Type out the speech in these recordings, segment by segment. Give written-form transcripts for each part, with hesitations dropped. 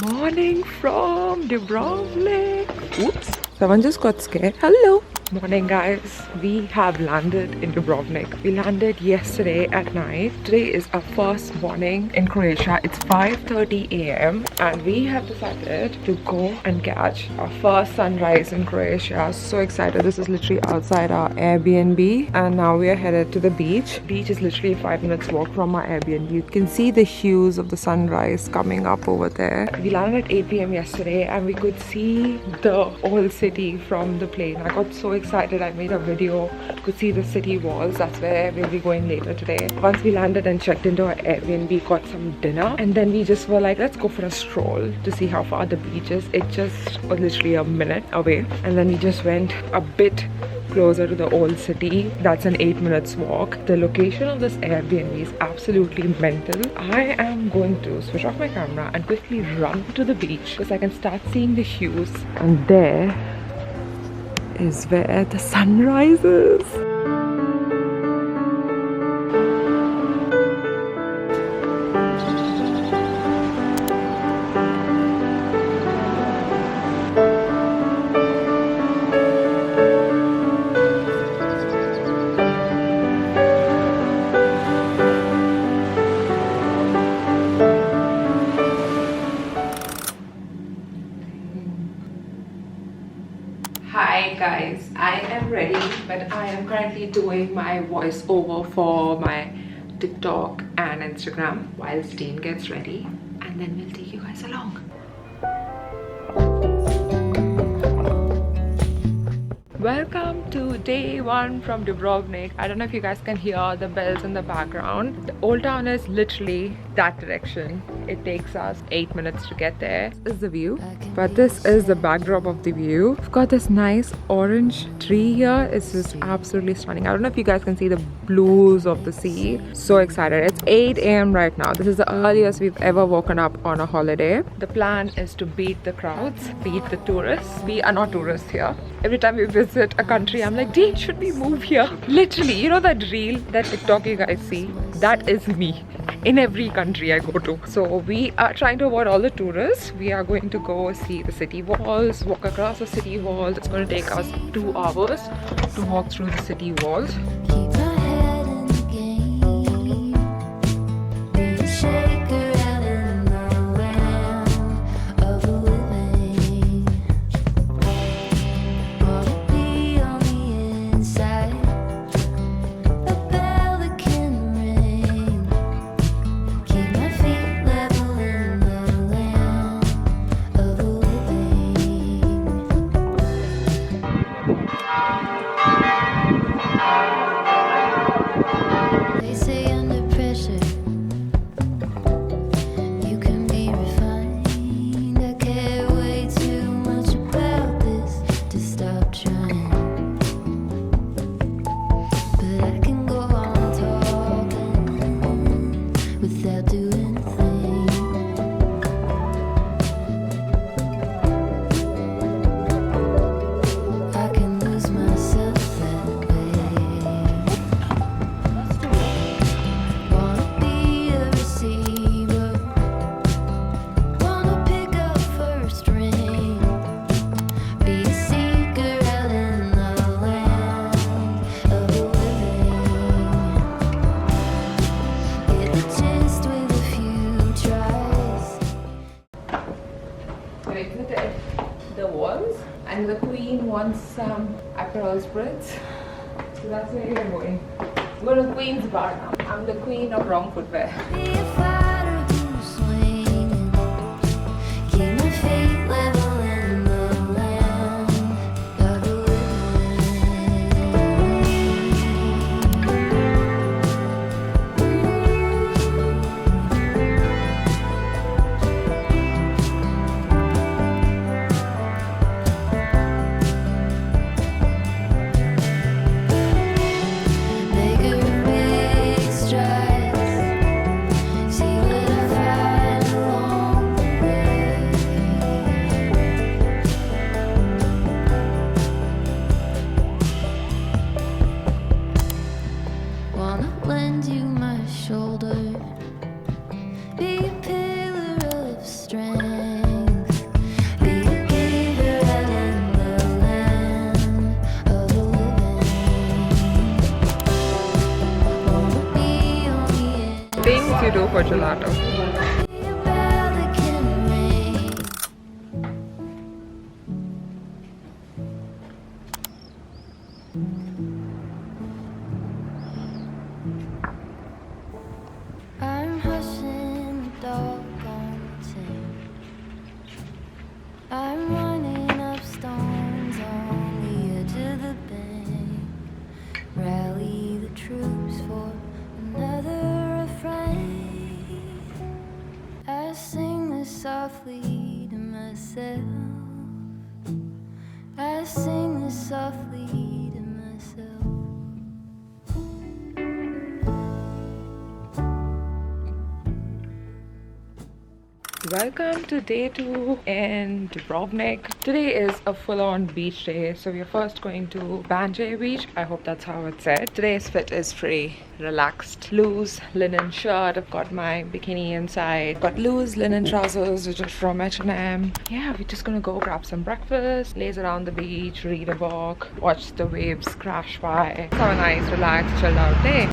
Morning from Dubrovnik. Oops, someone just got scared. Hello. Morning guys, we have landed in Dubrovnik. We landed yesterday at night. Today is our first morning in Croatia. It's 5:30 a.m. and we have decided to go and catch our first sunrise in Croatia. So excited. This is literally outside our Airbnb and now we are headed to the beach. Beach is literally 5 minutes walk from our Airbnb. You can see the hues of the sunrise coming up over there. We landed at 8 p.m. yesterday and we could see the old city from the plane. I got so excited. I made a video. Could see the city walls. That's where we'll be going later today. Once we landed and checked into our Airbnb, got some dinner, and then we just were like, let's go for a stroll to see how far the beach is. It just was literally a minute away, and then we just went a bit closer to the old city. That's an 8 minutes walk. The location of this Airbnb is absolutely mental. I am going to switch off my camera and quickly run to the beach because I can start seeing the hues, and there is where the sun rises. Hi guys, I am ready, but I am currently doing my voiceover for my TikTok and Instagram while Steen gets ready, and then we'll take you guys along. Welcome to day one from Dubrovnik. I don't know if you guys can hear the bells in the background. The old town is literally that direction. It takes us 8 minutes to get there. This is the view, but this is the backdrop of the view. We've got this nice orange tree here. It's just absolutely stunning. I don't know if you guys can see the blues of the sea. So excited. It's 8 a.m. right now. This is the earliest we've ever woken up on a holiday. The plan is to beat the crowds, beat the tourists. We are not tourists here. Every time we visit a country, I'm like, Dean, should we move here? Literally, you know that reel, that TikTok you guys see? That is me in every country I go to. So we are trying to avoid all the tourists. We are going to go see the city walls, walk across the city walls. It's going to take us 2 hours to walk through the city walls. The walls, and the queen wants some 𝗂𝗏 𝗟𝗶𝗹. So that's where you're going. We're to Queen's bar now. I'm the queen of wrong footwear. See gelato. I'm hushing the dog on the tin. I'm running up stones on the edge of the bank. Rally the troops for another refrain. I sing this softly to myself. I sing this softly to myself. Welcome to day 2 in Dubrovnik. Today is a full-on beach day, so we are first going to 𝗬𝗟 beach. I hope that's how it's said. Today's fit is pretty relaxed. Loose linen shirt. I've got my bikini inside. Got loose linen trousers, which are from 𝗦ici𝗰𝗶𝗹 𝗟𝗏. Yeah, we're just gonna go grab some breakfast, laze around the beach, read a book, watch the waves crash by. Have a nice, relaxed, chilled out day.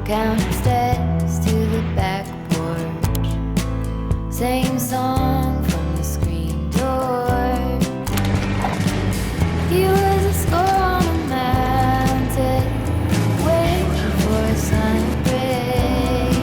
Counting steps to the back porch. Same song from the screen door. He was a score on a mountain, waiting for a sun to break.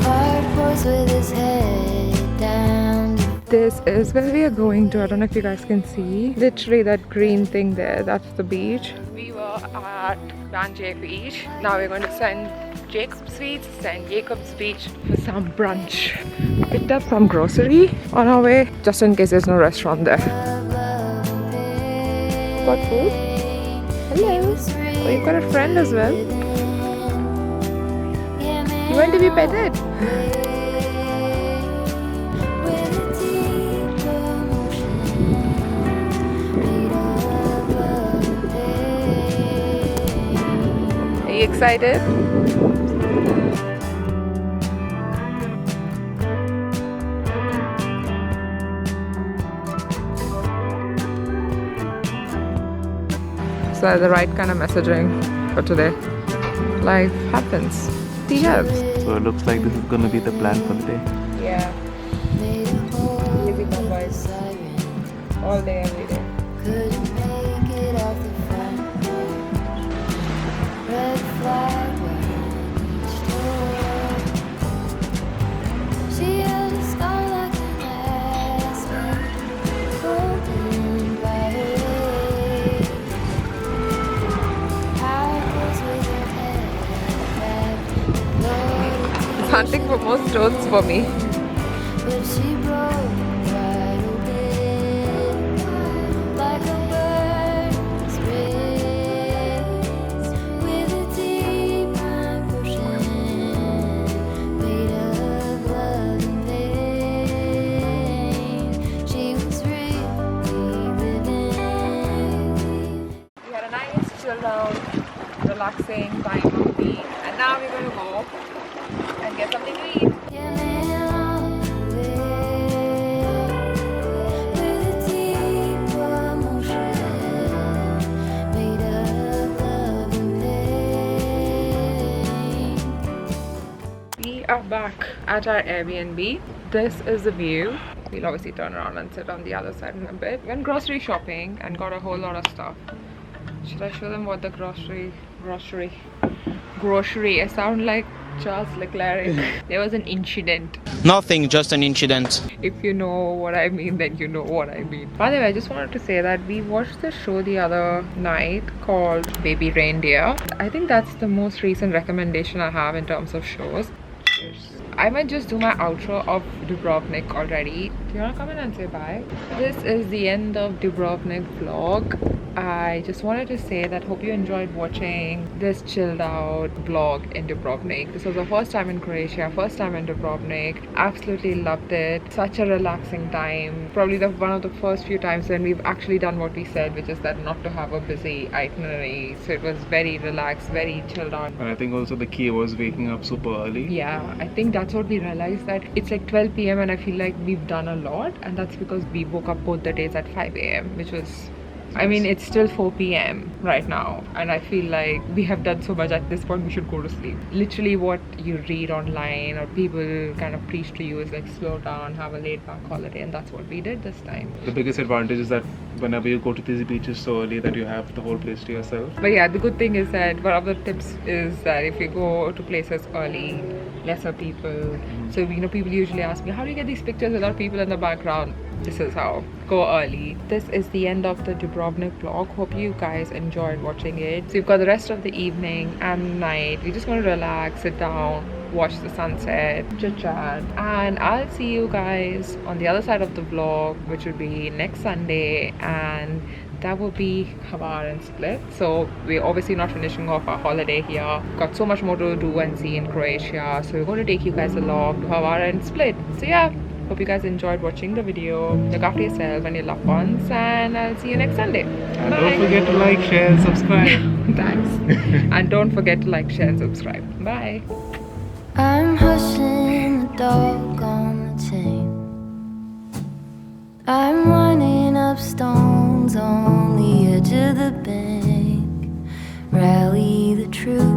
Hard horse with his head down. This is where we are going to. I don't know if you guys can see. Literally that green thing there, that's the beach. We were at 𝗬𝗟 beach. Now we're going to 𝗦ici𝗰𝗶𝗹 beach for some brunch. Picked up some grocery on our way, just in case there's no restaurant there. Got food? Hello. Oh, you've got a friend as well. You want to be petted? Are you excited? So the right kind of messaging for today. Life happens. See ya. So it looks like this is going to be the plan for the day. Yeah. Living the vibes. All day, every day. Couldn't make it off the front porch. Red flag on each door. She had a scar like an aspen, golden by her age. High horse with her head back, loaded Hunting for more stones for me. but she broke right open like a bird's race with a deep ocean made of love and pain. She was really living. We had a nice chill out, relaxing time on the beach, and now we're going to go and get something to eat. We are back at our Airbnb. This is the view. We'll obviously turn around and sit on the other side in a bit. Went grocery shopping and got a whole lot of stuff. Should I show them what the grocery? I sound like Charles Leclerc. There was an incident. Nothing, just an incident. If you know what I mean, then you know what I mean. By the way, I just wanted to say that we watched the show the other night called Baby Reindeer. I think that's the most recent recommendation I have in terms of shows. I might just do my outro of Dubrovnik already. you want to come in and say bye? This is the end of Dubrovnik vlog. I just wanted to say that hope you enjoyed watching this chilled out vlog in Dubrovnik. This was the first time in Croatia, first time in Dubrovnik. Absolutely loved it. Such a relaxing time. Probably one of the first few times when we've actually done what we said, which is that not to have a busy itinerary. So it was very relaxed, very chilled out. And I think also the key was waking up super early. Yeah, I think that's what we realized, that it's like 12 p.m. and I feel like we've done a lot, and that's because we woke up both the days at 5 a.m. which was, I mean, it's still 4 p.m. right now, and I feel like we have done so much at this point, we should go to sleep. Literally what you read online or people kind of preach to you is like slow down, have a laid back holiday, and that's what we did this time. The biggest advantage is that whenever you go to these beaches so early that you have the whole place to yourself. But yeah, the good thing is that one of the tips is that if you go to places early, lesser people. So, you know, people usually ask me, how do you get these pictures without people in the background? This is how. Go early. This is the end of the Dubrovnik vlog. Hope you guys enjoyed watching it. So you've got the rest of the evening and night. We're just going to relax, sit down, watch the sunset, chit chat, and I'll see you guys on the other side of the vlog, which will be next Sunday, and that will be 𝗏𝗏 𝗟𝗏. So we're obviously not finishing off our holiday here. Got so much more to do and see in Croatia, so we're going to take you guys along to 𝗏𝗏 𝗟𝗏. So yeah, hope you guys enjoyed watching the video. Look after yourself and your loved ones, and I'll see you next Sunday. And Bye. don't forget to like, share and subscribe. Thanks. And don't forget to like, share and subscribe. Bye. I'm hushing the dog on the chain. I'm running up stones on the edge of the bank. Rally the troops.